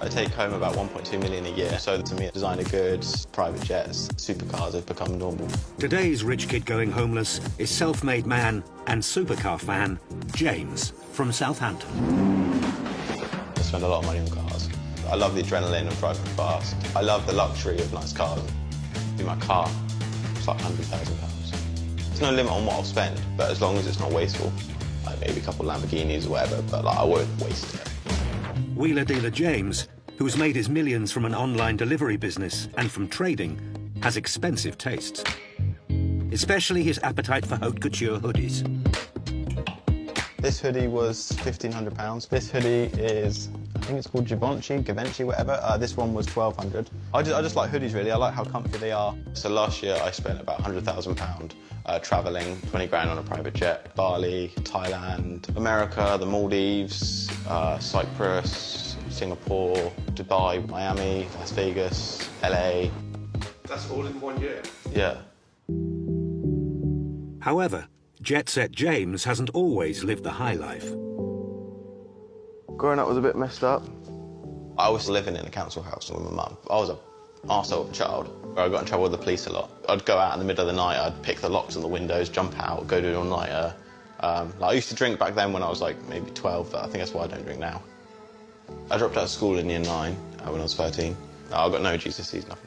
I take home about 1.2 million a year, so to me, designer goods, private jets, supercars have become normal. Today's rich kid going homeless is self-made man and supercar fan James from Southampton. I spend a lot of money on cars. I love the adrenaline of driving fast. I love the luxury of nice cars. In my car, it's like £100,000. There's no limit on what I'll spend, but as long as it's not wasteful, like maybe a couple of Lamborghinis or whatever, but like, I won't waste it. Wheeler dealer James, who's made his millions from an online delivery business and from trading, has expensive tastes, especially his appetite for haute couture hoodies. This hoodie was £1,500. This hoodie is, I think it's called Givenchy, whatever. This one was £1,200. I just like hoodies, really. I like how comfy they are. So last year I spent about £100,000 travelling, 20 grand on a private jet. Bali, Thailand, America, the Maldives, Cyprus, Singapore, Dubai, Miami, Las Vegas, LA. That's all in 1 year? Yeah. However, Jet Set James hasn't always lived the high life. Growing up was a bit messed up. I was living in a council house with my mum. I was an arsehole child, where I got in trouble with the police a lot. I'd go out in the middle of the night, I'd pick the locks on the windows, jump out, go do an all-nighter. I used to drink back then when I was like maybe 12, but I think that's why I don't drink now. I dropped out of school in year 9 when I was 13. I got no GCSEs, nothing.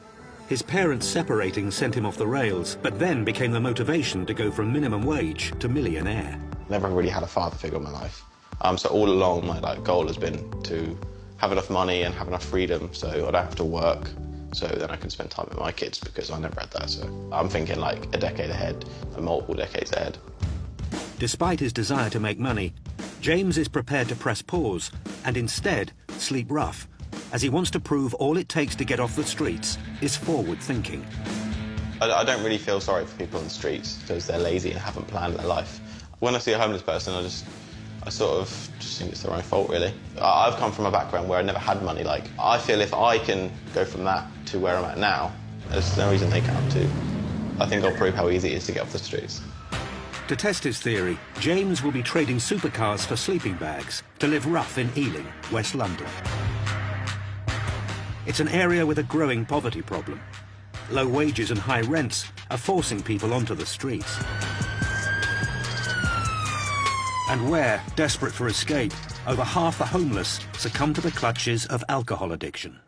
His parents separating sent him off the rails, but then became the motivation to go from minimum wage to millionaire. Never really had a father figure in my life. So all along, my goal has been to have enough money and have enough freedom so I don't have to work, so then I can spend time with my kids, because I never had that. So I'm thinking like a decade ahead, and multiple decades ahead. Despite his desire to make money, James is prepared to press pause and instead sleep rough, as he wants to prove all it takes to get off the streets is forward thinking. I don't really feel sorry for people on the streets because they're lazy and haven't planned their life. When I see a homeless person, I sort of just think it's their own fault, really. I've come from a background where I never had money. Like, I feel if I can go from that to where I'm at now, there's no reason they can't too. I think I'll prove how easy it is to get off the streets. To test his theory, James will be trading supercars for sleeping bags to live rough in Ealing, West London. It's an area with a growing poverty problem. Low wages and high rents are forcing people onto the streets. And where, desperate for escape, over half the homeless succumb to the clutches of alcohol addiction.